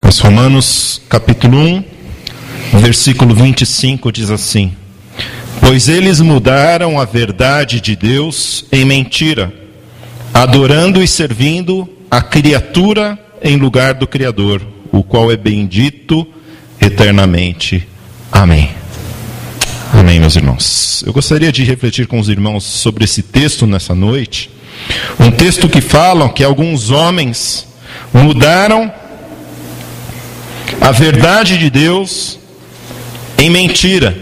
Mas Romanos capítulo 1, versículo 25 diz assim: pois eles mudaram a verdade de Deus em mentira, adorando e servindo a criatura em lugar do Criador, o qual é bendito eternamente. Amém. Amém, meus irmãos. Eu gostaria de refletir com os irmãos sobre esse texto nessa noite. Um texto que fala que alguns homens mudaram a verdade de Deus em mentira.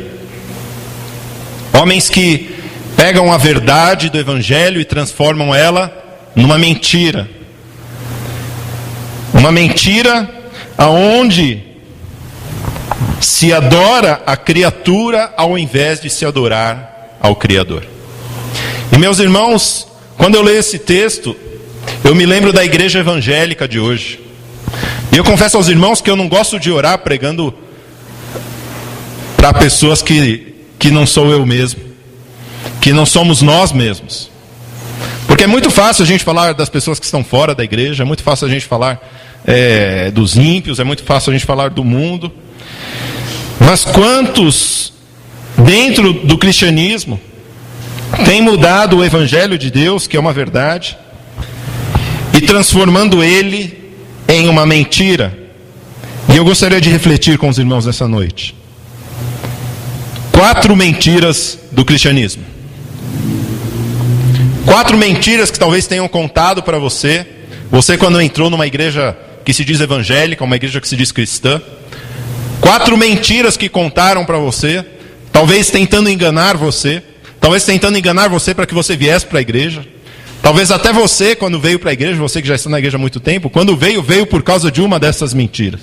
Homens que pegam a verdade do Evangelho e transformam ela numa mentira. Uma mentira aonde se adora a criatura ao invés de se adorar ao Criador. E meus irmãos, quando eu leio esse texto, eu me lembro da igreja evangélica de hoje. E eu confesso aos irmãos que eu não gosto de orar pregando para pessoas que não sou eu mesmo, que não somos nós mesmos. Porque é muito fácil a gente falar das pessoas que estão fora da igreja, é muito fácil a gente falar dos ímpios, é muito fácil a gente falar do mundo. Mas quantos dentro do cristianismo têm mudado o Evangelho de Deus, que é uma verdade, e transformando ele em uma mentira? E eu gostaria de refletir com os irmãos nessa noite. 4 mentiras do cristianismo. 4 mentiras que talvez tenham contado para você. Você quando entrou numa igreja que se diz evangélica, uma igreja que se diz cristã. 4 mentiras que contaram para você. Talvez tentando enganar você. Talvez tentando enganar você para que você viesse para a igreja. Talvez até você, quando veio para a igreja, você que já está na igreja há muito tempo, quando veio por causa de uma dessas mentiras.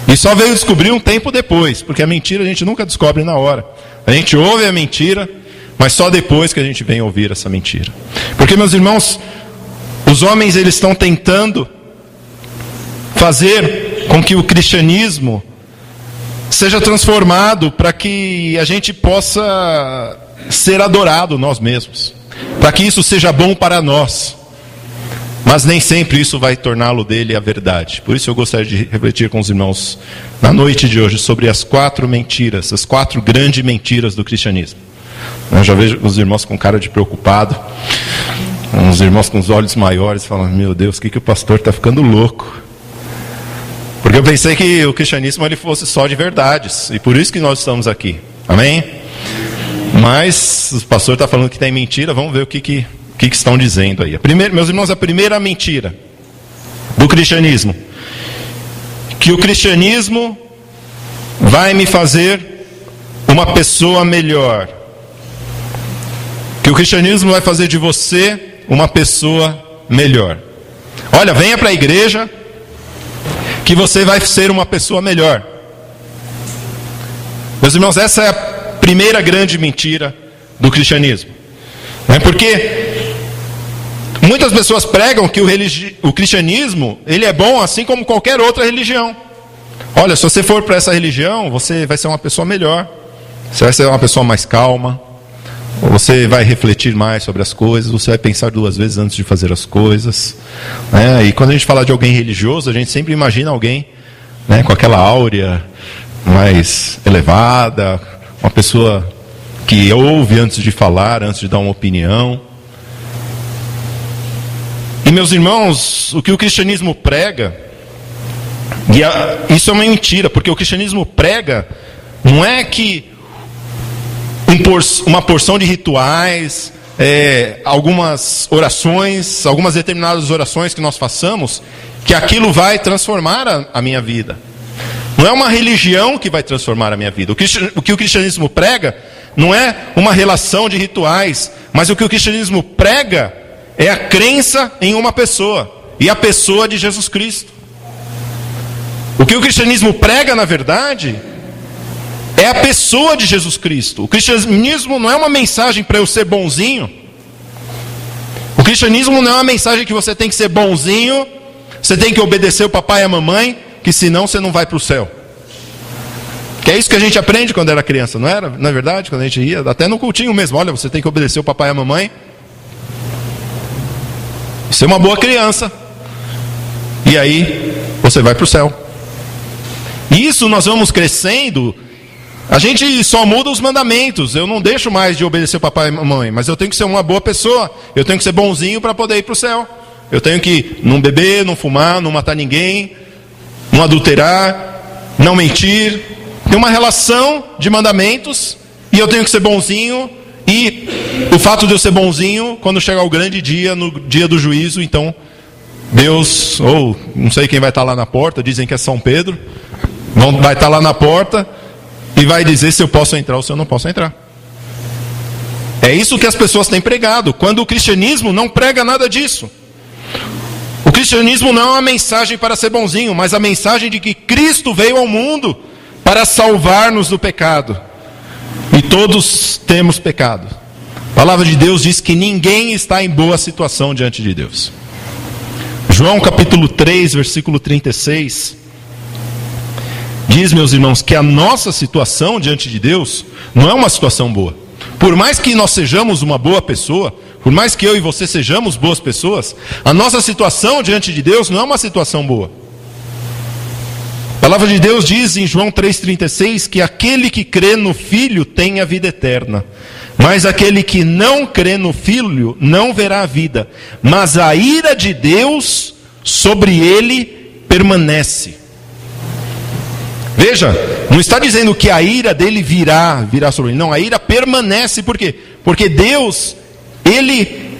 E só veio descobrir um tempo depois, porque a mentira a gente nunca descobre na hora. A gente ouve a mentira, mas só depois que a gente vem ouvir essa mentira. Porque, meus irmãos, os homens eles estão tentando fazer com que o cristianismo seja transformado para que a gente possa ser adorado nós mesmos. Para que isso seja bom para nós. Mas nem sempre isso vai torná-lo dele a verdade. Por isso eu gostaria de refletir com os irmãos na noite de hoje sobre as 4 mentiras, as 4 grandes mentiras do cristianismo. Eu já vejo os irmãos com cara de preocupado, uns irmãos com os olhos maiores, falando: meu Deus, o que o pastor está ficando louco? Porque eu pensei que o cristianismo ele fosse só de verdades, e por isso que nós estamos aqui. Amém? Mas o pastor está falando que tem mentira, vamos ver o que estão dizendo aí. Meus irmãos, a primeira mentira do cristianismo: que o cristianismo vai me fazer uma pessoa melhor. Que o cristianismo vai fazer de você uma pessoa melhor. Olha, venha para a igreja que você vai ser uma pessoa melhor. Meus irmãos, essa é a primeira grande mentira do cristianismo. Porque muitas pessoas pregam que o cristianismo ele é bom assim como qualquer outra religião. Olha, se você for para essa religião, você vai ser uma pessoa melhor. Você vai ser uma pessoa mais calma. Você vai refletir mais sobre as coisas. Você vai pensar 2 vezes antes de fazer as coisas. E quando a gente fala de alguém religioso, a gente sempre imagina alguém com aquela áurea mais elevada, uma pessoa que ouve antes de falar, antes de dar uma opinião. E meus irmãos, o que o cristianismo prega, isso é uma mentira, porque o cristianismo prega não é que uma porção de rituais, algumas orações, algumas determinadas orações que nós façamos, que aquilo vai transformar a minha vida. Não é uma religião que vai transformar a minha vida. O que o cristianismo prega não é uma relação de rituais, mas o que o cristianismo prega é a crença em uma pessoa, e a pessoa de Jesus Cristo. O que o cristianismo prega, na verdade, é a pessoa de Jesus Cristo. O cristianismo não é uma mensagem para eu ser bonzinho. O cristianismo não é uma mensagem que você tem que ser bonzinho, você tem que obedecer o papai e a mamãe, que senão você não vai para o céu. Que é isso que a gente aprende quando era criança, não era? Não é verdade? Quando a gente ia, até no cultinho mesmo, olha, você tem que obedecer o papai e a mamãe. Ser uma boa criança. E aí, você vai para o céu. E isso nós vamos crescendo. A gente só muda os mandamentos. Eu não deixo mais de obedecer o papai e a mamãe, mas eu tenho que ser uma boa pessoa. Eu tenho que ser bonzinho para poder ir para o céu. Eu tenho que não beber, não fumar, não matar ninguém, não adulterar, não mentir. Tem uma relação de mandamentos e eu tenho que ser bonzinho. E o fato de eu ser bonzinho, quando chegar o grande dia, no dia do juízo, então Deus, ou não sei quem vai estar lá na porta, dizem que é São Pedro, vai estar lá na porta e vai dizer se eu posso entrar ou se eu não posso entrar. É isso que as pessoas têm pregado, quando o cristianismo não prega nada disso. O cristianismo não é uma mensagem para ser bonzinho, mas a mensagem de que Cristo veio ao mundo para salvar-nos do pecado. E todos temos pecado. A palavra de Deus diz que ninguém está em boa situação diante de Deus. João capítulo 3, versículo 36, diz, meus irmãos, que a nossa situação diante de Deus não é uma situação boa. Por mais que nós sejamos uma boa pessoa, por mais que eu e você sejamos boas pessoas, a nossa situação diante de Deus não é uma situação boa. A palavra de Deus diz em João 3,36 que aquele que crê no Filho tem a vida eterna, mas aquele que não crê no Filho não verá a vida, mas a ira de Deus sobre ele permanece. Veja, não está dizendo que a ira dele virá sobre ele, não, a ira permanece, por quê? Porque Deus, ele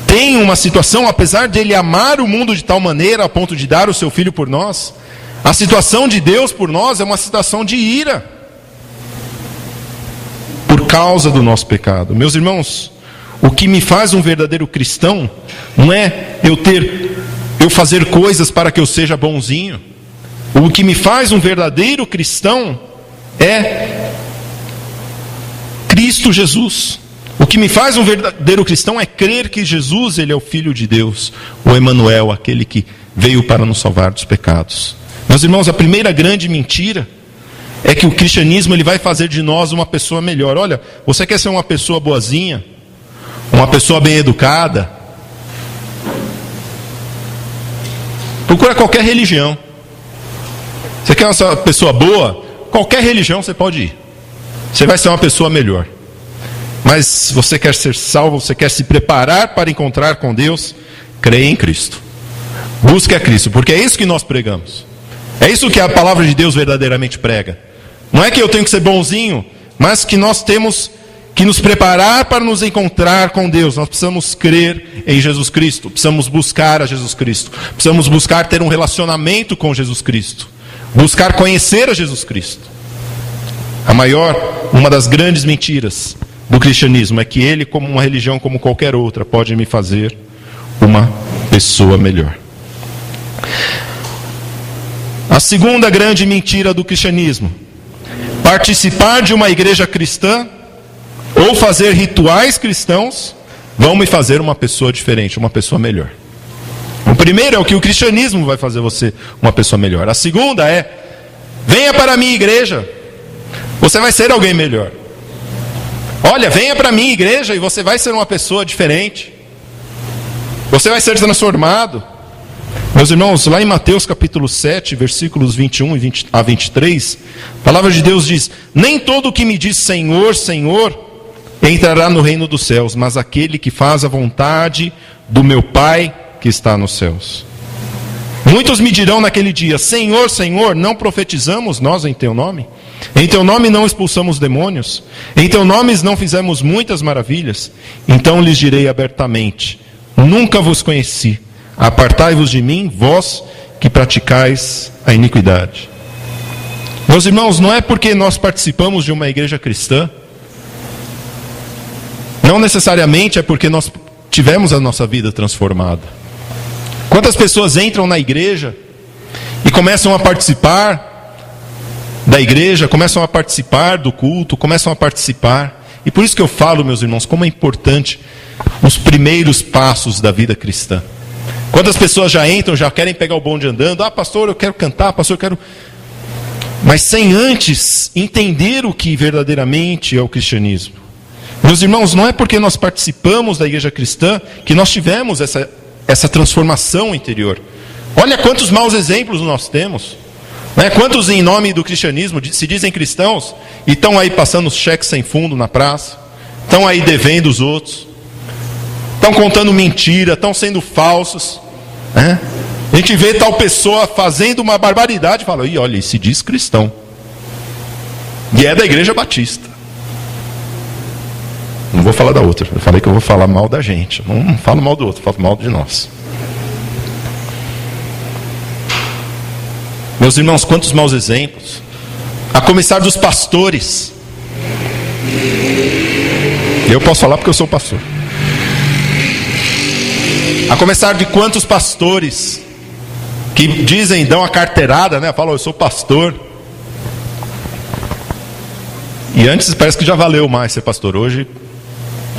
tem uma situação, apesar de ele amar o mundo de tal maneira a ponto de dar o seu Filho por nós, a situação de Deus por nós é uma situação de ira, por causa do nosso pecado. Meus irmãos, o que me faz um verdadeiro cristão, não é eu fazer coisas para que eu seja bonzinho. O que me faz um verdadeiro cristão é Cristo Jesus. O que me faz um verdadeiro cristão é crer que Jesus, ele é o Filho de Deus, o Emanuel, aquele que veio para nos salvar dos pecados. Meus irmãos, a primeira grande mentira é que o cristianismo ele vai fazer de nós uma pessoa melhor. Olha, você quer ser uma pessoa boazinha? Uma pessoa bem educada? Procura qualquer religião. Você quer ser uma pessoa boa? Qualquer religião você pode ir. Você vai ser uma pessoa melhor. Mas você quer ser salvo, você quer se preparar para encontrar com Deus? Creia em Cristo. Busque a Cristo, porque é isso que nós pregamos. É isso que a palavra de Deus verdadeiramente prega. Não é que eu tenho que ser bonzinho, mas que nós temos que nos preparar para nos encontrar com Deus. Nós precisamos crer em Jesus Cristo, precisamos buscar a Jesus Cristo, precisamos buscar ter um relacionamento com Jesus Cristo, buscar conhecer a Jesus Cristo. Uma das grandes mentiras do cristianismo é que ele, como uma religião como qualquer outra, pode me fazer uma pessoa melhor. A segunda grande mentira do cristianismo: participar de uma igreja cristã ou fazer rituais cristãos vão me fazer uma pessoa diferente, uma pessoa melhor. O primeiro é o que o cristianismo vai fazer você uma pessoa melhor. A segunda é: venha para a minha igreja, você vai ser alguém melhor. Olha, venha para a minha igreja e você vai ser uma pessoa diferente. Você vai ser transformado. Meus irmãos, lá em Mateus capítulo 7, versículos 21 a 23, a palavra de Deus diz: nem todo o que me diz Senhor, Senhor, entrará no reino dos céus, mas aquele que faz a vontade do meu Pai que está nos céus. Muitos me dirão naquele dia: Senhor, Senhor, não profetizamos nós em teu nome? Em teu nome não expulsamos demônios? Em teu nome não fizemos muitas maravilhas? Então lhes direi abertamente: nunca vos conheci. Apartai-vos de mim, vós que praticais a iniquidade. Meus irmãos, não é porque nós participamos de uma igreja cristã, não necessariamente é porque nós tivemos a nossa vida transformada. Quantas pessoas entram na igreja e começam a participar da igreja, começam a participar do culto, começam a participar. E por isso que eu falo, meus irmãos, como é importante os primeiros passos da vida cristã. Quantas pessoas já entram, já querem pegar o bonde andando. Ah, pastor, eu quero cantar, pastor, eu quero... Mas sem antes entender o que verdadeiramente é o cristianismo. Meus irmãos, não é porque nós participamos da igreja cristã que nós tivemos essa transformação interior. Olha quantos maus exemplos nós temos. Quantos em nome do cristianismo se dizem cristãos e estão aí passando cheques sem fundo na praça, estão aí devendo os outros, estão contando mentira, estão sendo falsos, né? A gente vê tal pessoa fazendo uma barbaridade e fala: "Ih, olha, ele se diz cristão e é da Igreja Batista". Não vou falar da outra, eu falei que eu vou falar mal da gente, eu não falo mal do outro, eu falo mal de nós. Meus irmãos, quantos maus exemplos, a começar dos pastores. Eu posso falar porque eu sou pastor. A começar de quantos pastores que dizem, dão a carteirada, né? Falam: "Eu sou pastor". E antes parece que já valeu mais ser pastor. Hoje,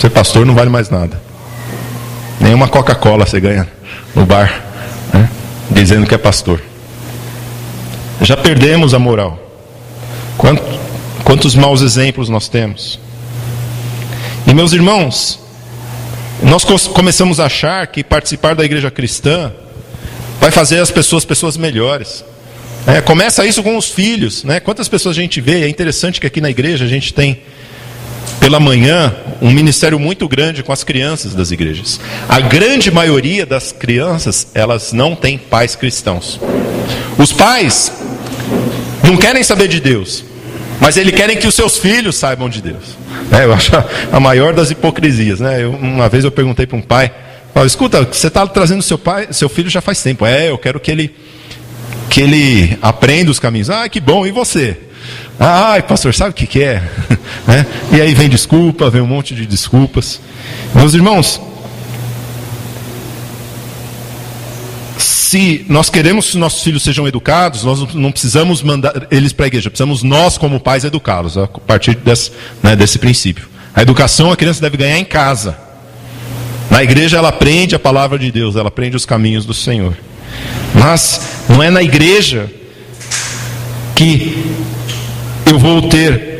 ser pastor não vale mais nada. Nenhuma Coca-Cola você ganha no bar, né? Dizendo que é pastor. Já perdemos a moral. Quantos maus exemplos nós temos. E meus irmãos, nós começamos a achar que participar da igreja cristã vai fazer as pessoas melhores. Começa isso com os filhos, né? Quantas pessoas a gente vê? É interessante que aqui na igreja a gente tem, pela manhã, um ministério muito grande com as crianças das igrejas. A grande maioria das crianças, elas não têm pais cristãos. Os pais não querem saber de Deus, mas eles querem que os seus filhos saibam de Deus. Eu acho a maior das hipocrisias, né? Uma vez eu perguntei para um pai: "Escuta, você está trazendo seu filho já faz tempo". Eu quero que ele aprenda os caminhos". "Ah, que bom, e você?". "Ai, pastor, sabe o que é?" E aí vem desculpa, vem um monte de desculpas. Meus irmãos, se nós queremos que nossos filhos sejam educados, nós não precisamos mandar eles para a igreja, precisamos nós como pais educá-los, a partir desse princípio. A educação a criança deve ganhar em casa. Na igreja ela aprende a palavra de Deus, ela aprende os caminhos do Senhor. Mas não é na igreja que eu vou ter,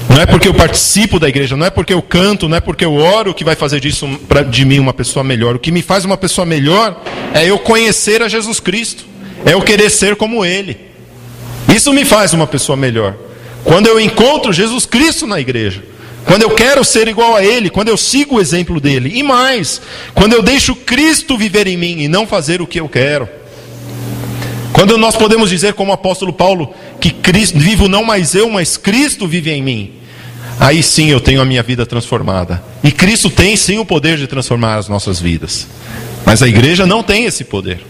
não é porque eu participo da igreja, não é porque eu canto, não é porque eu oro que vai fazer de mim uma pessoa melhor. O que me faz uma pessoa melhor é eu conhecer a Jesus Cristo, é eu querer ser como Ele. Isso me faz uma pessoa melhor. Quando eu encontro Jesus Cristo na igreja, quando eu quero ser igual a Ele, quando eu sigo o exemplo dEle, e mais, quando eu deixo Cristo viver em mim e não fazer o que eu quero. Quando nós podemos dizer, como o apóstolo Paulo, que Cristo, vivo não mais eu, mas Cristo vive em mim, aí sim eu tenho a minha vida transformada. E Cristo tem sim o poder de transformar as nossas vidas, mas a igreja não tem esse poder.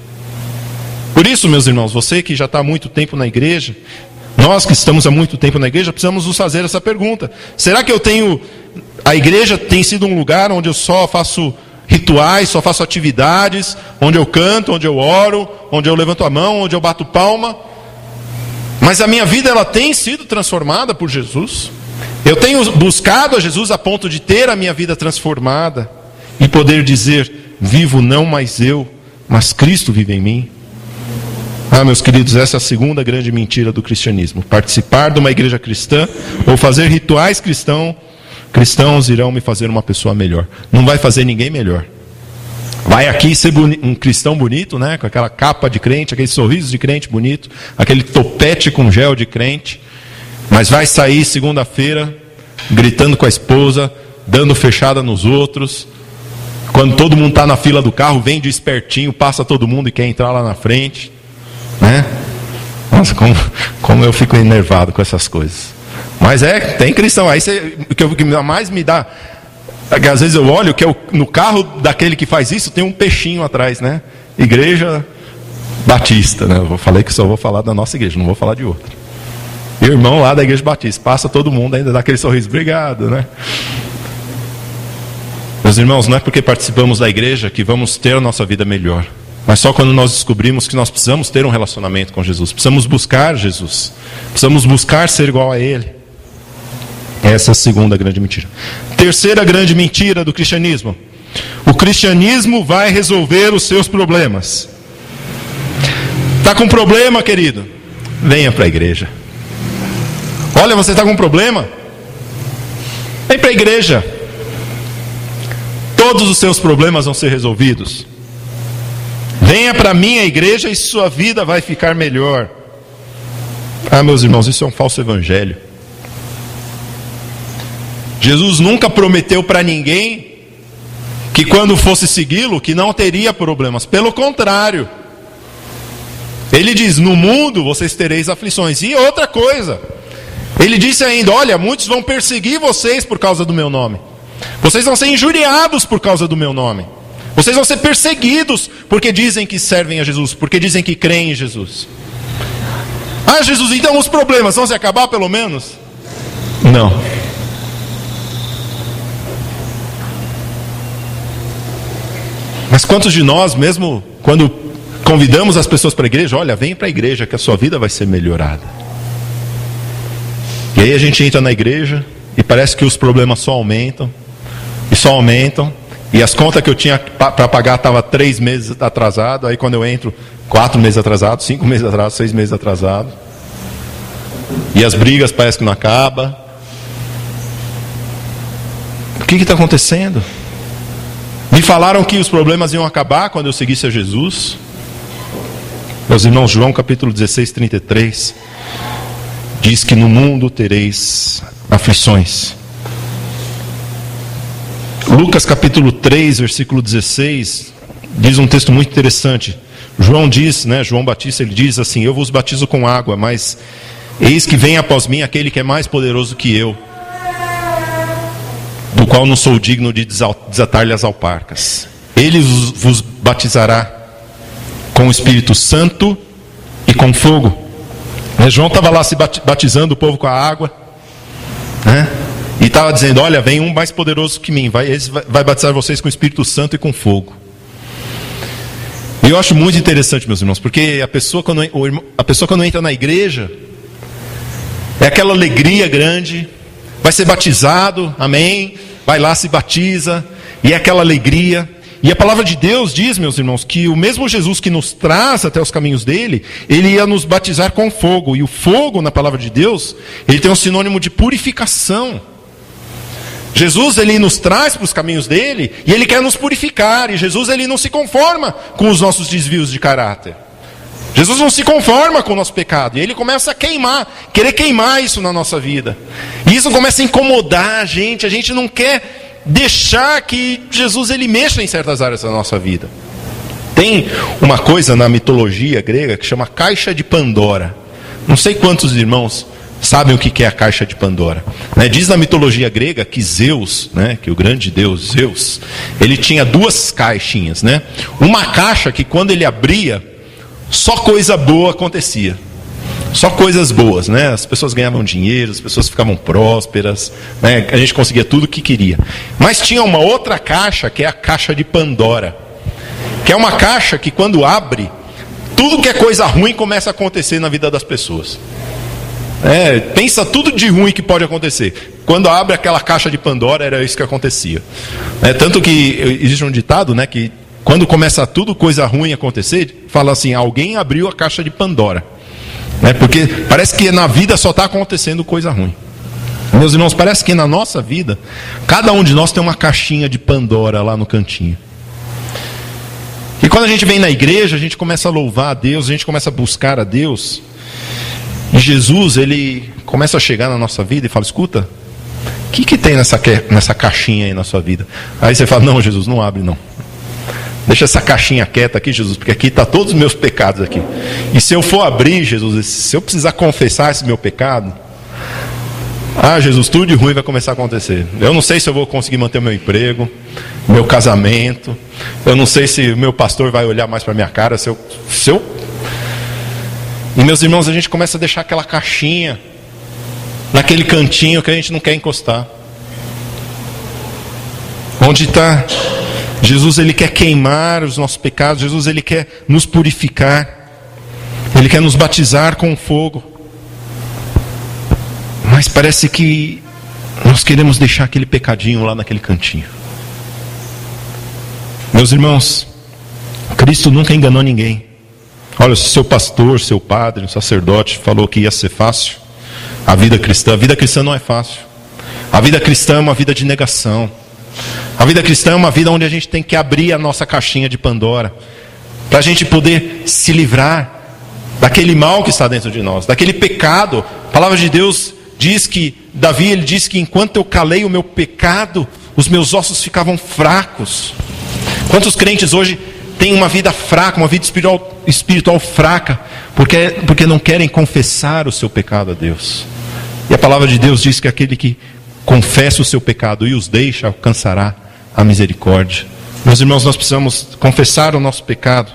Por isso, meus irmãos, você que já está há muito tempo na igreja, nós que estamos há muito tempo na igreja, precisamos nos fazer essa pergunta: será que a igreja tem sido um lugar onde eu só faço rituais, só faço atividades, onde eu canto, onde eu oro, onde eu levanto a mão, onde eu bato palma, mas a minha vida ela tem sido transformada por Jesus? Eu tenho buscado a Jesus a ponto de ter a minha vida transformada e poder dizer: vivo não mais eu, mas Cristo vive em mim? Meus queridos, essa é a segunda grande mentira do cristianismo. Participar de uma igreja cristã ou fazer rituais cristãos irão me fazer uma pessoa melhor. Não vai fazer ninguém melhor. Vai aqui ser um cristão bonito, né? Com aquela capa de crente, aquele sorriso de crente bonito, aquele topete com gel de crente, mas vai sair segunda-feira gritando com a esposa, dando fechada nos outros. Quando todo mundo está na fila do carro, vem de espertinho, passa todo mundo e quer entrar lá na frente, né? Nossa, como eu fico enervado com essas coisas. Mas tem cristão. Aí o que mais me dá, que às vezes eu olho que no carro daquele que faz isso tem um peixinho atrás, né? Igreja Batista, né? Eu falei que só vou falar da nossa igreja, não vou falar de outra. Irmão lá da igreja Batista, passa todo mundo, ainda dá aquele sorriso, obrigado, né? Meus irmãos, não é porque participamos da igreja que vamos ter a nossa vida melhor, mas só quando nós descobrimos que nós precisamos ter um relacionamento com Jesus, precisamos buscar Jesus, precisamos buscar ser igual a Ele. Essa é a segunda grande mentira. Terceira grande mentira do cristianismo: o cristianismo vai resolver os seus problemas. Está com problema, querido? Venha para a igreja. Olha, você está com problema? Vem para a igreja. Todos os seus problemas vão ser resolvidos. Venha para a minha igreja e sua vida vai ficar melhor. Ah, meus irmãos, isso é um falso evangelho. Jesus nunca prometeu para ninguém que quando fosse segui-lo, que não teria problemas. Pelo contrário, ele diz: no mundo vocês tereis aflições. E outra coisa, ele disse ainda: olha, muitos vão perseguir vocês por causa do meu nome. Vocês vão ser injuriados por causa do meu nome. Vocês vão ser perseguidos porque dizem que servem a Jesus, porque dizem que creem em Jesus. Ah, Jesus, então os problemas vão se acabar pelo menos? Não. Mas quantos de nós, mesmo quando convidamos as pessoas para a igreja, olha, vem para a igreja que a sua vida vai ser melhorada. E aí a gente entra na igreja e parece que os problemas só aumentam, e só aumentam, e as contas que eu tinha para pagar estavam 3 meses atrasado, aí quando eu entro, 4 meses atrasado, 5 meses atrasado, 6 meses atrasado. E as brigas parece que não acabam. O que está acontecendo? Me falaram que os problemas iam acabar quando eu seguisse a Jesus. Meus irmãos, João capítulo 16, 33 diz que no mundo tereis aflições. Lucas capítulo 3, versículo 16 diz um texto muito interessante. João diz, João Batista, ele diz assim: eu vos batizo com água, mas eis que vem após mim aquele que é mais poderoso que eu, do qual não sou digno de desatar-lhe as alparcas. Ele vos batizará com o Espírito Santo e com fogo. João estava lá se batizando o povo com a água, e estava dizendo: olha, vem um mais poderoso que mim, vai batizar vocês com o Espírito Santo e com fogo. E eu acho muito interessante, meus irmãos, porque a pessoa quando entra na igreja, é aquela alegria grande, vai ser batizado, amém, vai lá, se batiza, e é aquela alegria. E a palavra de Deus diz, meus irmãos, que o mesmo Jesus que nos traz até os caminhos dele, ele ia nos batizar com fogo. E o fogo, na palavra de Deus, ele tem um sinônimo de purificação. Jesus, ele nos traz para os caminhos dele, e ele quer nos purificar. E Jesus, ele não se conforma com os nossos desvios de caráter. Jesus não se conforma com o nosso pecado, e ele começa a querer queimar isso na nossa vida. E isso começa a incomodar a gente não quer deixar que Jesus ele mexa em certas áreas da nossa vida. Tem uma coisa na mitologia grega que chama caixa de Pandora. Não sei quantos irmãos sabem o que é a caixa de Pandora. Diz na mitologia grega que Zeus, que o grande deus Zeus, ele tinha 2 caixinhas. Uma caixa que quando ele abria, só coisa boa acontecia. Só coisas boas, As pessoas ganhavam dinheiro, as pessoas ficavam prósperas, A gente conseguia tudo o que queria. Mas tinha uma outra caixa, que é a caixa de Pandora, que é uma caixa que quando abre, tudo que é coisa ruim começa a acontecer na vida das pessoas. Pensa tudo de ruim que pode acontecer. Quando abre aquela caixa de Pandora, era isso que acontecia. Tanto que existe um ditado, que quando começa tudo coisa ruim acontecer, fala assim: alguém abriu a caixa de Pandora. Porque parece que na vida só está acontecendo coisa ruim. Meus irmãos, parece que na nossa vida, cada um de nós tem uma caixinha de Pandora lá no cantinho. E quando a gente vem na igreja, a gente começa a louvar a Deus, a gente começa a buscar a Deus. E Jesus, ele começa a chegar na nossa vida e fala: escuta, o que tem nessa caixinha aí na sua vida? Aí você fala: não, Jesus, não abre não. Deixa essa caixinha quieta aqui, Jesus, porque aqui está todos os meus pecados aqui. E se eu for abrir, Jesus, se eu precisar confessar esse meu pecado, Jesus, tudo de ruim vai começar a acontecer. Eu não sei se eu vou conseguir manter o meu emprego, meu casamento. Eu não sei se o meu pastor vai olhar mais para minha cara. E meus irmãos, a gente começa a deixar aquela caixinha naquele cantinho que a gente não quer encostar. Onde está... Jesus, ele quer queimar os nossos pecados. Jesus, ele quer nos purificar. Ele quer nos batizar com fogo. Mas parece que nós queremos deixar aquele pecadinho lá naquele cantinho. Meus irmãos, Cristo nunca enganou ninguém. Olha, se seu pastor, seu padre, um sacerdote falou que ia ser fácil, a vida cristã não é fácil. A vida cristã é uma vida de negação. A vida cristã é uma vida onde a gente tem que abrir a nossa caixinha de Pandora, para a gente poder se livrar daquele mal que está dentro de nós, daquele pecado. A palavra de Deus diz que, Davi, ele diz que enquanto eu calei o meu pecado, os meus ossos ficavam fracos. Quantos crentes hoje têm uma vida fraca, uma vida espiritual fraca, porque não querem confessar o seu pecado a Deus. E a palavra de Deus diz que aquele que confessa o seu pecado e os deixa, alcançará a misericórdia. Meus irmãos, nós precisamos confessar o nosso pecado.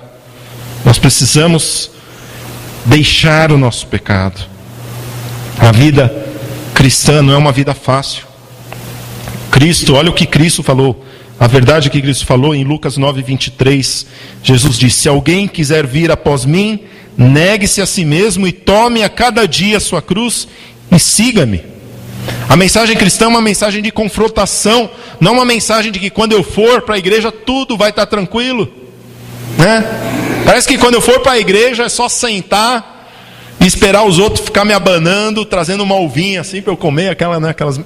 Nós precisamos deixar o nosso pecado. A vida cristã não é uma vida fácil. Cristo, olha o que Cristo falou. A verdade que Cristo falou em Lucas 9:23. Jesus disse: se alguém quiser vir após mim, negue-se a si mesmo e tome a cada dia a sua cruz e siga-me. A mensagem cristã é uma mensagem de confrontação, não uma mensagem de que quando eu for para a igreja tudo vai estar tranquilo, né? Parece que quando eu for para a igreja é só sentar e esperar os outros ficar me abanando, trazendo uma uvinha assim para eu comer, aquelas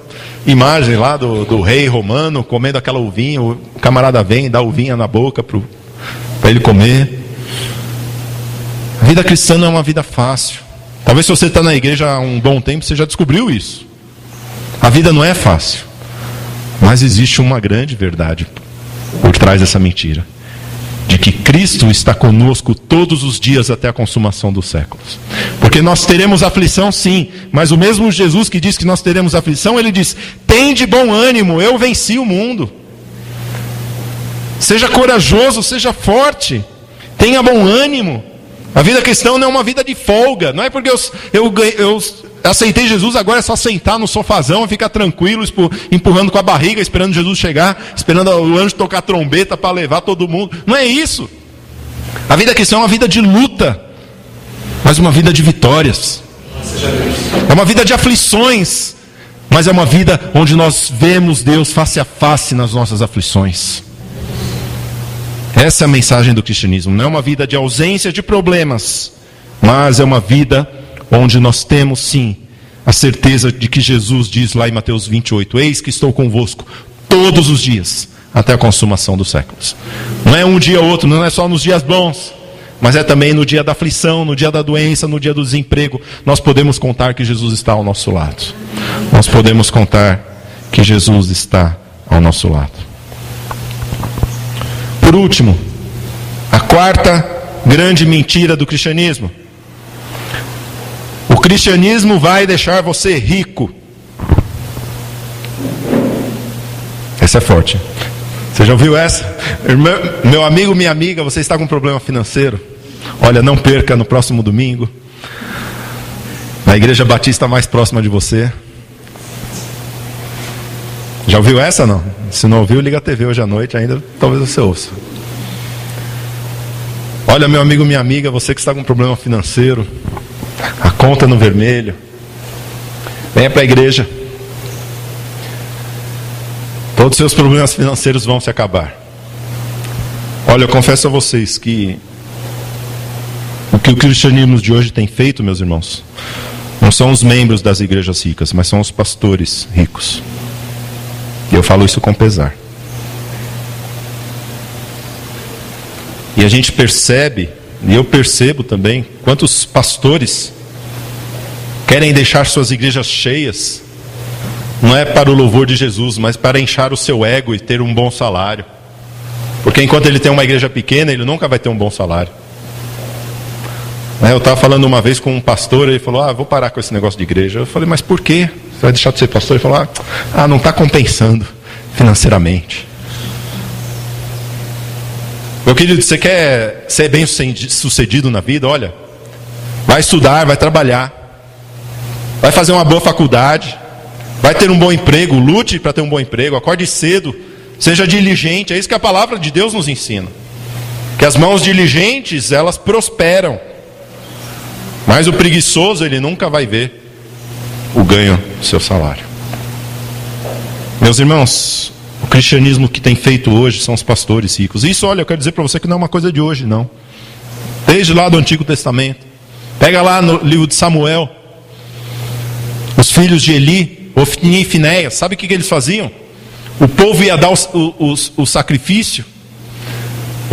imagens lá do rei romano comendo aquela uvinha. O camarada vem e dá a uvinha na boca para ele comer. A vida cristã não é uma vida fácil. Talvez se você está na igreja há um bom tempo, você já descobriu isso. A vida não é fácil, mas existe uma grande verdade por trás dessa mentira, de que Cristo está conosco todos os dias até a consumação dos séculos. Porque nós teremos aflição, sim, mas o mesmo Jesus que diz que nós teremos aflição, ele diz: tende bom ânimo, eu venci o mundo. Seja corajoso, seja forte, tenha bom ânimo. A vida cristã não é uma vida de folga. Não é porque eu aceitei Jesus, agora é só sentar no sofazão e ficar tranquilo, empurrando com a barriga, esperando Jesus chegar, esperando o anjo tocar a trombeta para levar todo mundo. Não é isso. A vida cristã é uma vida de luta, mas uma vida de vitórias. É uma vida de aflições, mas é uma vida onde nós vemos Deus face a face nas nossas aflições. Essa é a mensagem do cristianismo. Não é uma vida de ausência de problemas, mas é uma vida onde nós temos sim a certeza de que Jesus diz lá em Mateus 28: eis que estou convosco todos os dias até a consumação dos séculos. Não é um dia ou outro, não é só nos dias bons, mas é também no dia da aflição, no dia da doença, no dia do desemprego. Nós podemos contar que Jesus está ao nosso lado. Nós podemos contar que Jesus está ao nosso lado. Por último, a quarta grande mentira do cristianismo: o cristianismo vai deixar você rico. Essa é forte. Você já ouviu essa? Meu amigo, minha amiga, você está com um problema financeiro? Olha, não perca no próximo domingo, na igreja batista mais próxima de você. Já ouviu essa, não? Se não ouviu, liga a TV hoje à noite, ainda talvez você ouça. Olha, meu amigo, minha amiga, você que está com um problema financeiro, a conta no vermelho, venha para a igreja. Todos os seus problemas financeiros vão se acabar. Olha, eu confesso a vocês que o cristianismo de hoje tem feito, meus irmãos, não são os membros das igrejas ricas, mas são os pastores ricos. E eu falo isso com pesar. E a gente percebe, e eu percebo também, quantos pastores querem deixar suas igrejas cheias, não é para o louvor de Jesus, mas para inchar o seu ego e ter um bom salário. Porque enquanto ele tem uma igreja pequena, ele nunca vai ter um bom salário. Eu estava falando uma vez com um pastor, ele falou: vou parar com esse negócio de igreja. Eu falei: mas por quê? Você vai deixar de ser pastor? Ele falou: não está compensando financeiramente. Meu querido, você quer ser bem sucedido na vida? Olha, vai estudar, vai trabalhar, vai fazer uma boa faculdade, vai ter um bom emprego, lute para ter um bom emprego, acorde cedo, seja diligente. É isso que a palavra de Deus nos ensina, que as mãos diligentes, elas prosperam, mas o preguiçoso, ele nunca vai ver o ganho do seu salário. Meus irmãos, o cristianismo que tem feito hoje são os pastores ricos. Isso, olha, eu quero dizer para você que não é uma coisa de hoje, não. Desde lá do Antigo Testamento. Pega lá no livro de Samuel, os filhos de Eli, Ofni e Finéias, sabe o que eles faziam? O povo ia dar o sacrifício,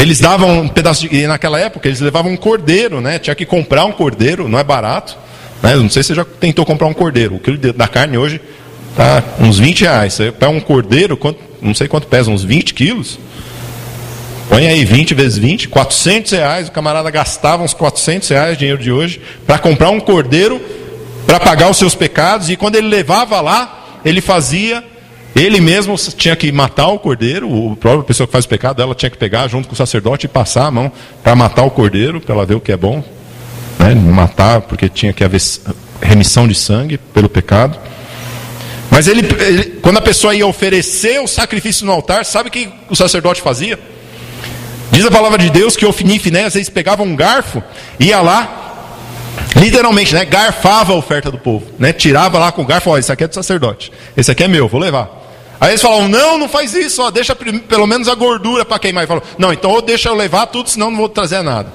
Eles davam um pedaço de... E naquela época eles levavam um cordeiro, né? Tinha que comprar um cordeiro, não é barato, né? Não sei se você já tentou comprar um cordeiro. O quilo da carne hoje tá uns R$20. Você pega um cordeiro, não sei quanto pesa, uns 20 quilos. Põe aí 20 vezes 20, R$400. O camarada gastava uns R$400, dinheiro de hoje, para comprar um cordeiro, para pagar os seus pecados. E quando ele levava lá, ele mesmo tinha que matar o cordeiro. A própria pessoa que faz o pecado, ela tinha que pegar junto com o sacerdote e passar a mão para matar o cordeiro, para ela ver o que é bom, né? Matar, porque tinha que haver remissão de sangue pelo pecado. Mas quando a pessoa ia oferecer o sacrifício no altar, sabe o que o sacerdote fazia? Diz a palavra de Deus que Ofni e Finéias, às vezes pegavam um garfo, ia lá, literalmente, né, garfava a oferta do povo, né, tirava lá com o garfo, ó, esse aqui é do sacerdote, esse aqui é meu, vou levar. Aí eles falavam, não faz isso, ó, deixa pelo menos a gordura para queimar. E falavam, não, então ou deixa eu levar tudo, senão não vou trazer nada.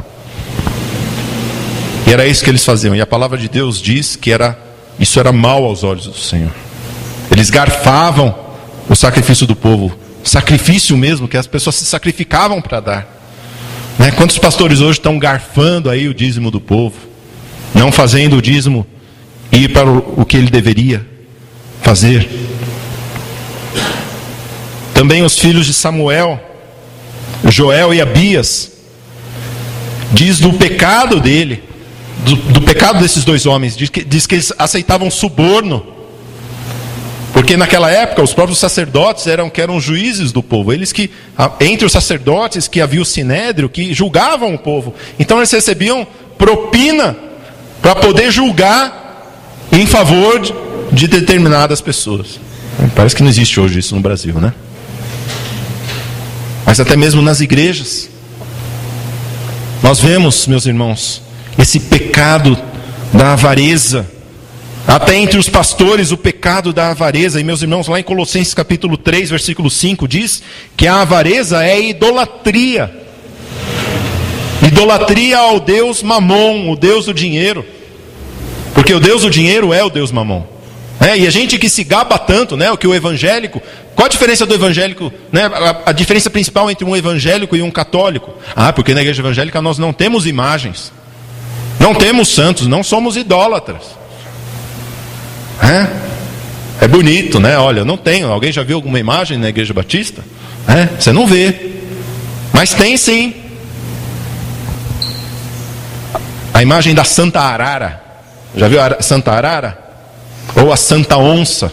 E era isso que eles faziam, e a palavra de Deus diz que isso era mal aos olhos do Senhor. Eles garfavam o sacrifício do povo, sacrifício mesmo, que as pessoas se sacrificavam para dar, né? Quantos pastores hoje estão garfando aí o dízimo do povo, não fazendo o dízimo ir para o que ele deveria fazer? Também os filhos de Samuel, Joel e Abias, diz do pecado dele, do pecado desses dois homens, diz que eles aceitavam suborno. Porque naquela época os próprios sacerdotes que eram juízes do povo. Eles que, entre os sacerdotes que havia o sinédrio, que julgavam o povo. Então eles recebiam propina para poder julgar em favor de determinadas pessoas. Parece que não existe hoje isso no Brasil, né? Mas até mesmo nas igrejas, nós vemos, meus irmãos, esse pecado da avareza. Até entre os pastores o pecado da avareza. E meus irmãos, lá em Colossenses capítulo 3, versículo 5, diz que a avareza é idolatria. Idolatria ao Deus Mamon, o Deus do dinheiro. Porque o Deus do dinheiro é o Deus Mamon. E a gente que se gaba tanto, né, o que o evangélico... Qual a diferença do evangélico? Né, a diferença principal entre um evangélico e um católico? Porque na igreja evangélica nós não temos imagens. Não temos santos, não somos idólatras. É bonito, né? Olha, eu não tenho. Alguém já viu alguma imagem na igreja batista? Você não vê. Mas tem sim. A imagem da Santa Arara. Já viu a Santa Arara? Ou a Santa Onça?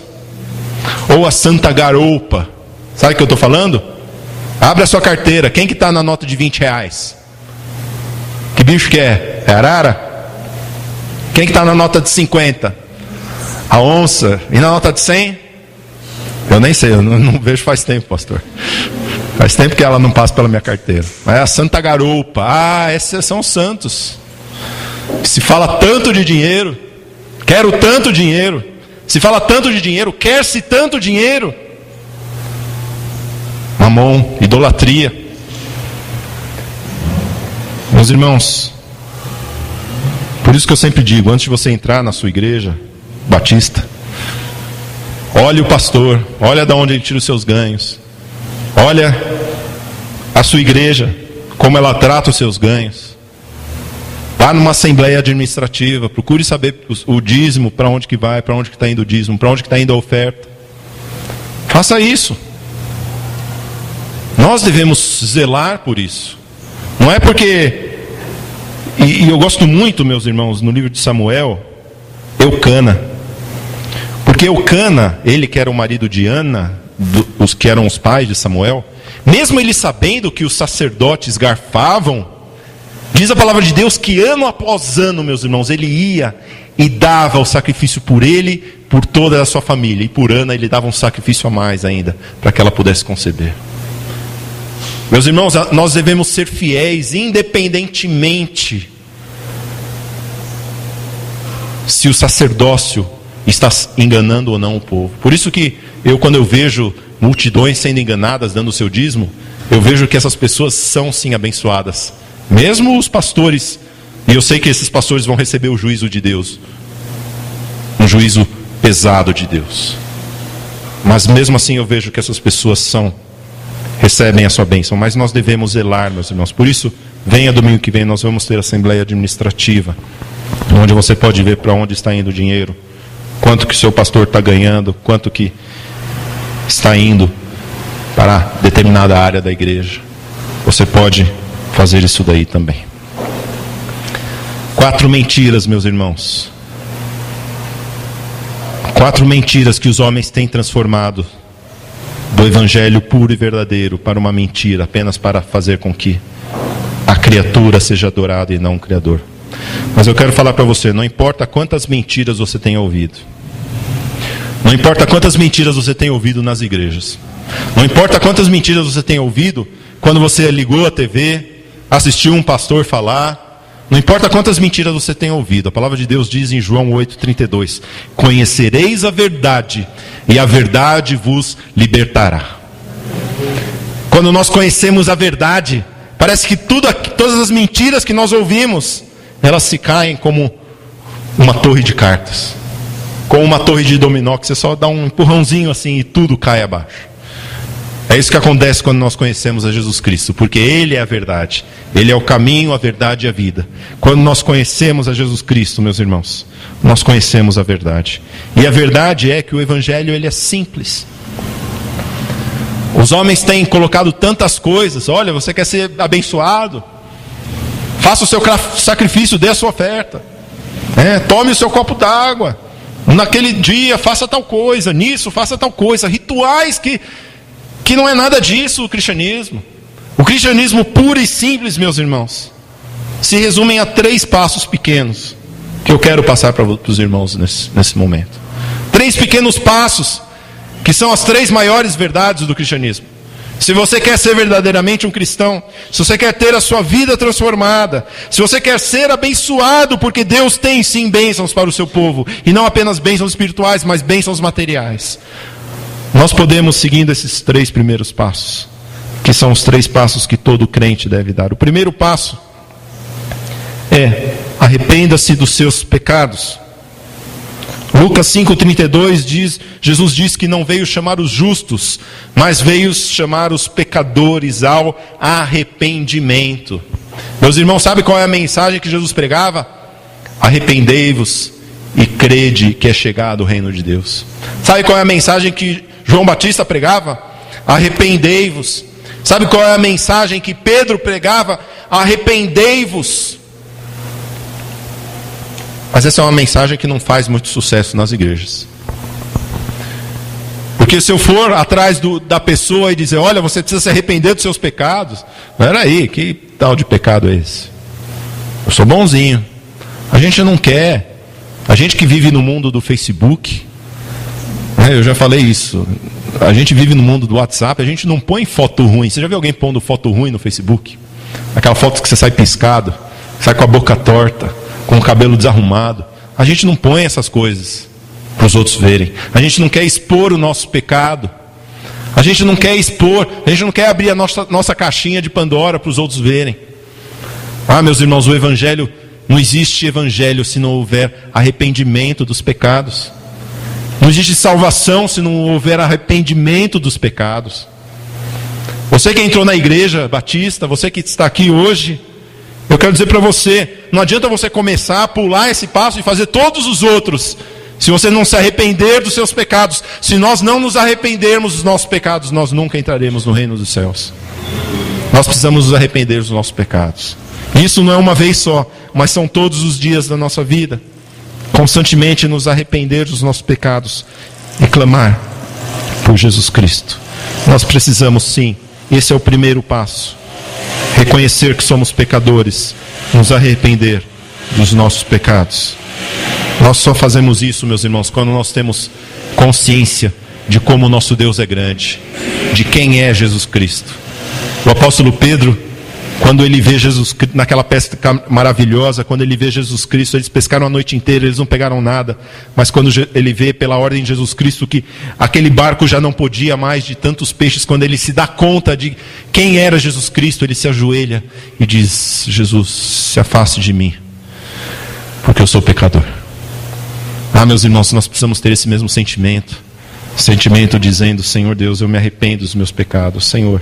Ou a Santa Garoupa? Sabe o que eu estou falando? Abre a sua carteira. Quem que está na nota de R$20? Que bicho que é? É arara? Quem que está na nota de 50? A onça. E na nota de 100? Eu nem sei, eu não vejo faz tempo, pastor. Faz tempo que ela não passa pela minha carteira. Mas é a Santa Garoupa. Esses são os santos. Se fala tanto de dinheiro, quero tanto dinheiro. Se fala tanto de dinheiro, quer-se tanto dinheiro. Mamon, idolatria. Meus irmãos, por isso que eu sempre digo, antes de você entrar na sua igreja batista, olhe o pastor, olha de onde ele tira os seus ganhos, olha a sua igreja, como ela trata os seus ganhos. Vá numa assembleia administrativa, procure saber o dízimo, para onde que vai, para onde que está indo o dízimo, para onde que está indo a oferta. Faça isso. Nós devemos zelar por isso. Não é porque... E eu gosto muito, meus irmãos, no livro de Samuel, Eucana. Porque Eucana, ele que era o marido de Ana, os que eram os pais de Samuel, mesmo ele sabendo que os sacerdotes garfavam, diz a palavra de Deus que ano após ano, meus irmãos, ele ia e dava o sacrifício por ele, por toda a sua família. E por Ana ele dava um sacrifício a mais ainda, para que ela pudesse conceber. Meus irmãos, nós devemos ser fiéis, independentemente se o sacerdócio está enganando ou não o povo. Por isso que quando eu vejo multidões sendo enganadas, dando o seu dízimo, eu vejo que essas pessoas são sim abençoadas. Mesmo os pastores, e eu sei que esses pastores vão receber o juízo de Deus, um juízo pesado de Deus. Mas mesmo assim eu vejo que essas pessoas são recebem a sua bênção, mas nós devemos zelar, meus irmãos. Por isso, venha domingo que vem, nós vamos ter assembleia administrativa, onde você pode ver para onde está indo o dinheiro, quanto que o seu pastor está ganhando, quanto que está indo para determinada área da igreja. Você pode fazer isso daí também. 4 mentiras, meus irmãos. 4 mentiras que os homens têm transformado do evangelho puro e verdadeiro para uma mentira, apenas para fazer com que a criatura seja adorada e não o Criador. Mas eu quero falar para você, não importa quantas mentiras você tenha ouvido, não importa quantas mentiras você tenha ouvido nas igrejas, não importa quantas mentiras você tenha ouvido quando você ligou a TV, assistiu um pastor falar, não importa quantas mentiras você tenha ouvido, a palavra de Deus diz em João 8,32: conhecereis a verdade, e a verdade vos libertará. Quando nós conhecemos a verdade, parece que todas as mentiras que nós ouvimos, elas se caem como uma torre de cartas, como uma torre de dominó, que você só dá um empurrãozinho assim e tudo cai abaixo. É isso que acontece quando nós conhecemos a Jesus Cristo, porque Ele é a verdade, Ele é o caminho, a verdade e a vida. Quando nós conhecemos a Jesus Cristo, meus irmãos, nós conhecemos a verdade. E a verdade é que o Evangelho ele é simples. Os homens têm colocado tantas coisas. Olha, você quer ser abençoado? Faça o seu sacrifício, dê a sua oferta. Tome o seu copo d'água. Naquele dia, faça tal coisa. Nisso, faça tal coisa. Rituais que não é nada disso o cristianismo. O cristianismo puro e simples, meus irmãos, se resumem a 3 passos pequenos que eu quero passar para os irmãos nesse momento. 3 pequenos passos que são as 3 maiores verdades do cristianismo. Se você quer ser verdadeiramente um cristão, se você quer ter a sua vida transformada, se você quer ser abençoado, porque Deus tem sim bênçãos para o seu povo, e não apenas bênçãos espirituais, mas bênçãos materiais, nós podemos, seguindo esses 3 primeiros passos, que são os 3 passos que todo crente deve dar. O primeiro passo é: arrependa-se dos seus pecados. Lucas 5,32 Jesus diz que não veio chamar os justos, mas veio chamar os pecadores ao arrependimento. Meus irmãos, sabe qual é a mensagem que Jesus pregava? Arrependei-vos e crede que é chegado o reino de Deus. Sabe qual é a mensagem que João Batista pregava? Arrependei-vos. Sabe qual é a mensagem que Pedro pregava? Arrependei-vos. Mas essa é uma mensagem que não faz muito sucesso nas igrejas. Porque se eu for atrás da pessoa e dizer: olha, você precisa se arrepender dos seus pecados. Peraí, que tal de pecado é esse? Eu sou bonzinho. A gente não quer. A gente que vive no mundo do Facebook, eu já falei isso, a gente vive no mundo do WhatsApp, a gente não põe foto ruim. Você já viu alguém pondo foto ruim no Facebook? Aquela foto que você sai piscado, sai com a boca torta, com o cabelo desarrumado. A gente não põe essas coisas para os outros verem. A gente não quer expor o nosso pecado. A gente não quer expor, a gente não quer abrir a nossa caixinha de Pandora para os outros verem. Meus irmãos, o Evangelho, não existe Evangelho se não houver arrependimento dos pecados. Não existe salvação se não houver arrependimento dos pecados. Você que entrou na igreja batista, você que está aqui hoje, eu quero dizer para você, não adianta você começar a pular esse passo e fazer todos os outros, se você não se arrepender dos seus pecados. Se nós não nos arrependermos dos nossos pecados, nós nunca entraremos no reino dos céus. Nós precisamos nos arrepender dos nossos pecados. Isso não é uma vez só, mas são todos os dias da nossa vida. Constantemente nos arrepender dos nossos pecados e clamar por Jesus Cristo. Nós precisamos sim, esse é o primeiro passo. Reconhecer que somos pecadores, nos arrepender dos nossos pecados. Nós só fazemos isso, meus irmãos, quando nós temos consciência de como o nosso Deus é grande, de quem é Jesus Cristo. O apóstolo Pedro, quando ele vê Jesus, naquela pesca maravilhosa, quando ele vê Jesus Cristo, eles pescaram a noite inteira, eles não pegaram nada, mas quando ele vê pela ordem de Jesus Cristo que aquele barco já não podia mais de tantos peixes, quando ele se dá conta de quem era Jesus Cristo, ele se ajoelha e diz: Jesus, se afaste de mim, porque eu sou pecador. Meus irmãos, nós precisamos ter esse mesmo sentimento dizendo: Senhor Deus, eu me arrependo dos meus pecados. Senhor,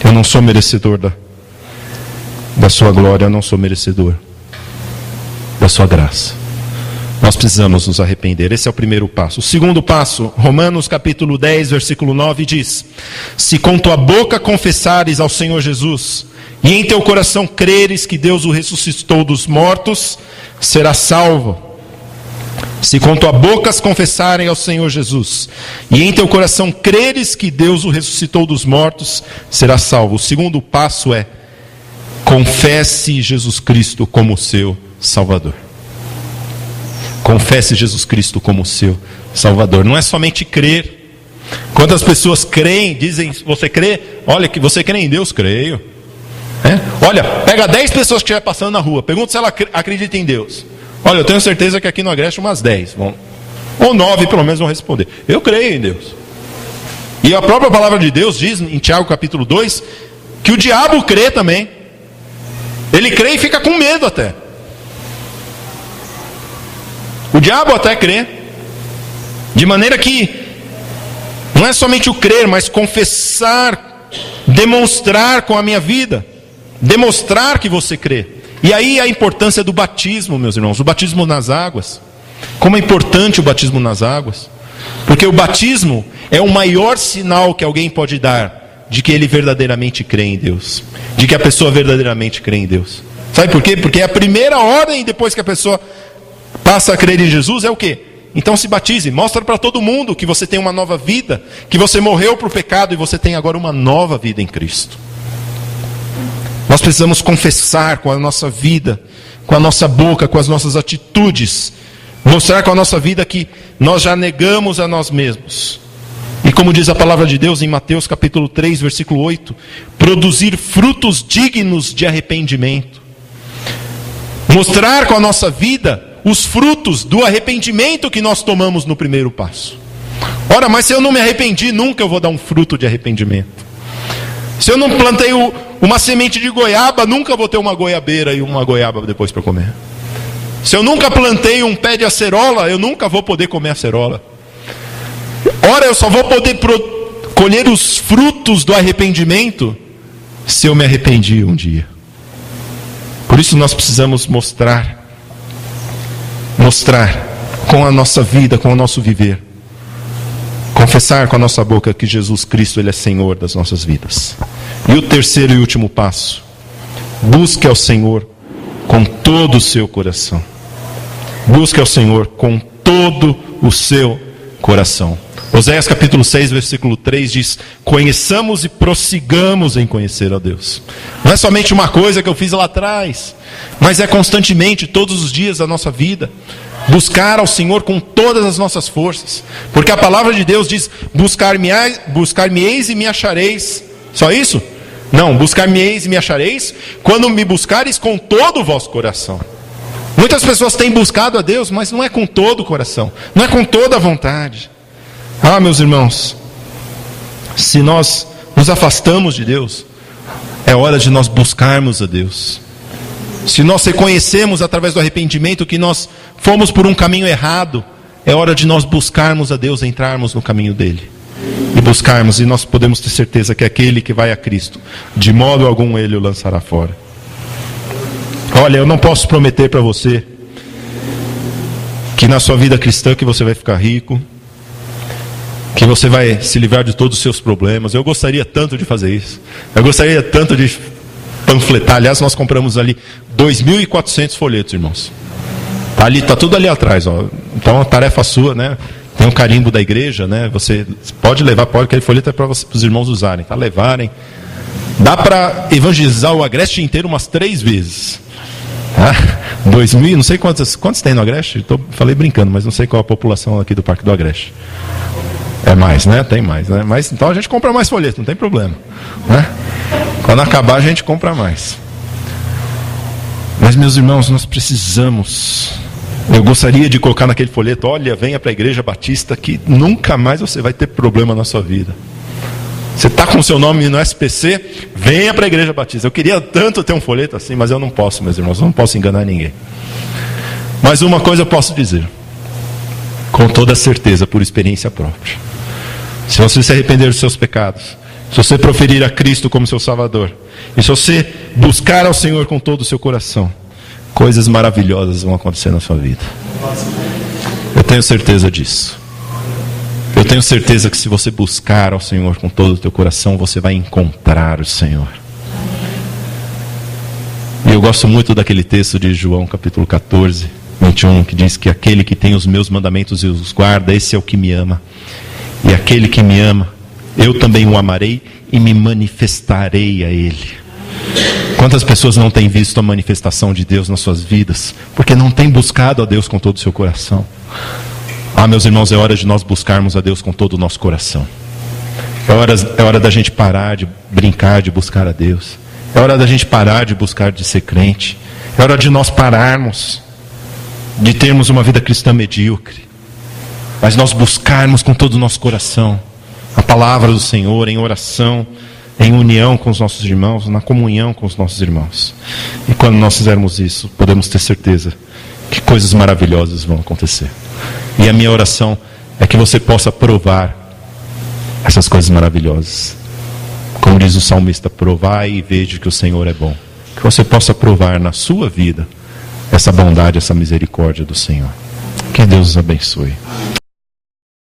Eu não sou merecedor da sua glória, eu não sou merecedor da sua graça. Nós precisamos nos arrepender. Esse é o primeiro passo. O segundo passo, Romanos capítulo 10, versículo 9 diz: se com tua boca confessares ao Senhor Jesus, e em teu coração creres que Deus o ressuscitou dos mortos, serás salvo. Se com tua boca confessarem ao Senhor Jesus, e em teu coração creres que Deus o ressuscitou dos mortos, serás salvo. O segundo passo é: confesse Jesus Cristo como seu Salvador. Confesse Jesus Cristo como seu Salvador. Não é somente crer. Quantas pessoas creem, dizem: você crê? Olha, que você crê em Deus? Creio. Olha, pega 10 pessoas que estiver passando na rua, pergunta se ela acredita em Deus. Olha, eu tenho certeza que aqui no Agreste umas 10 vão, ou 9 pelo menos vão responder: eu creio em Deus. E a própria palavra de Deus diz em Tiago capítulo 2 que o diabo crê também. Ele crê e fica com medo até. O diabo até crê. De maneira que não é somente o crer, mas confessar, demonstrar com a minha vida, demonstrar que você crê. E aí a importância do batismo, meus irmãos, o batismo nas águas. Como é importante o batismo nas águas. Porque o batismo é o maior sinal que alguém pode dar de que ele verdadeiramente crê em Deus. De que a pessoa verdadeiramente crê em Deus. Sabe por quê? Porque a primeira ordem depois que a pessoa passa a crer em Jesus é o quê? Então se batize, mostra para todo mundo que você tem uma nova vida, que você morreu para o pecado e você tem agora uma nova vida em Cristo. Nós precisamos confessar com a nossa vida, com a nossa boca, com as nossas atitudes, mostrar com a nossa vida que nós já negamos a nós mesmos. E como diz a palavra de Deus em Mateus capítulo 3, versículo 8, produzir frutos dignos de arrependimento. Mostrar com a nossa vida os frutos do arrependimento que nós tomamos no primeiro passo. Ora, mas se eu não me arrependi, nunca eu vou dar um fruto de arrependimento. Se eu não plantei uma semente de goiaba, nunca vou ter uma goiabeira e uma goiaba depois para comer. Se eu nunca plantei um pé de acerola, eu nunca vou poder comer acerola. Ora, eu só vou poder colher os frutos do arrependimento se eu me arrependi um dia. Por isso nós precisamos mostrar com a nossa vida, com o nosso viver, confessar com a nossa boca que Jesus Cristo Ele é Senhor das nossas vidas. E o terceiro e último passo: busque ao Senhor com todo o seu coração. Busque ao Senhor com todo o seu coração. Oséias capítulo 6, versículo 3 diz: conheçamos e prossigamos em conhecer a Deus. Não é somente uma coisa que eu fiz lá atrás, mas é constantemente, todos os dias da nossa vida, buscar ao Senhor com todas as nossas forças. Porque a palavra de Deus diz: buscar-me-eis e me achareis. Só isso? Não, buscar-me-eis e me achareis quando me buscareis com todo o vosso coração. Muitas pessoas têm buscado a Deus, mas não é com todo o coração, não é com toda a vontade. Ah, meus irmãos, se nós nos afastamos de Deus, é hora de nós buscarmos a Deus. Se nós reconhecemos através do arrependimento que nós fomos por um caminho errado, é hora de nós buscarmos a Deus, entrarmos no caminho dele. E buscarmos, e nós podemos ter certeza que aquele que vai a Cristo, de modo algum ele o lançará fora. Olha, eu não posso prometer para você que na sua vida cristã que você vai ficar rico, que você vai se livrar de todos os seus problemas. Eu gostaria tanto de fazer isso. Eu gostaria tanto de panfletar. Aliás, nós compramos ali 2.400 folhetos, irmãos. Ali, tá tudo ali atrás, ó. Então, a tarefa sua, né? Tem um carimbo da igreja, né? Você pode levar, pode, aquele folheto é para os irmãos usarem, tá? Levarem. Dá para evangelizar o Agreste inteiro umas 3 vezes. Tá? 2.000, não sei quantos tem no Agreste. Falei brincando, mas não sei qual a população aqui do Parque do Agreste. É mais, né? Tem mais, né? Mas então a gente compra mais folheto, não tem problema, né? Quando acabar a gente compra mais. Mas, meus irmãos, nós precisamos. Eu gostaria de colocar naquele folheto: olha, venha para a Igreja Batista que nunca mais você vai ter problema na sua vida. Você está com o seu nome no SPC, venha para a Igreja Batista. Eu queria tanto ter um folheto assim, mas eu não posso, meus irmãos, eu não posso enganar ninguém. Mas uma coisa eu posso dizer, com toda certeza, por experiência própria: se você se arrepender dos seus pecados, se você proferir a Cristo como seu Salvador, e se você buscar ao Senhor com todo o seu coração, coisas maravilhosas vão acontecer na sua vida. Eu tenho certeza disso. Eu tenho certeza que se você buscar ao Senhor com todo o teu coração, você vai encontrar o Senhor. E eu gosto muito daquele texto de João capítulo 14, 21, que diz que aquele que tem os meus mandamentos e os guarda, esse é o que me ama. E aquele que me ama, eu também o amarei e me manifestarei a ele. Quantas pessoas não têm visto a manifestação de Deus nas suas vidas? Porque não têm buscado a Deus com todo o seu coração. Meus irmãos, é hora de nós buscarmos a Deus com todo o nosso coração. É hora da gente parar de brincar de buscar a Deus. É hora da gente parar de buscar de ser crente. É hora de nós pararmos de termos uma vida cristã medíocre, mas nós buscarmos com todo o nosso coração a palavra do Senhor em oração, em união com os nossos irmãos, na comunhão com os nossos irmãos. E quando nós fizermos isso, podemos ter certeza que coisas maravilhosas vão acontecer. E a minha oração é que você possa provar essas coisas maravilhosas. Como diz o salmista, provai e veja que o Senhor é bom. Que você possa provar na sua vida essa bondade, essa misericórdia do Senhor. Que Deus os abençoe.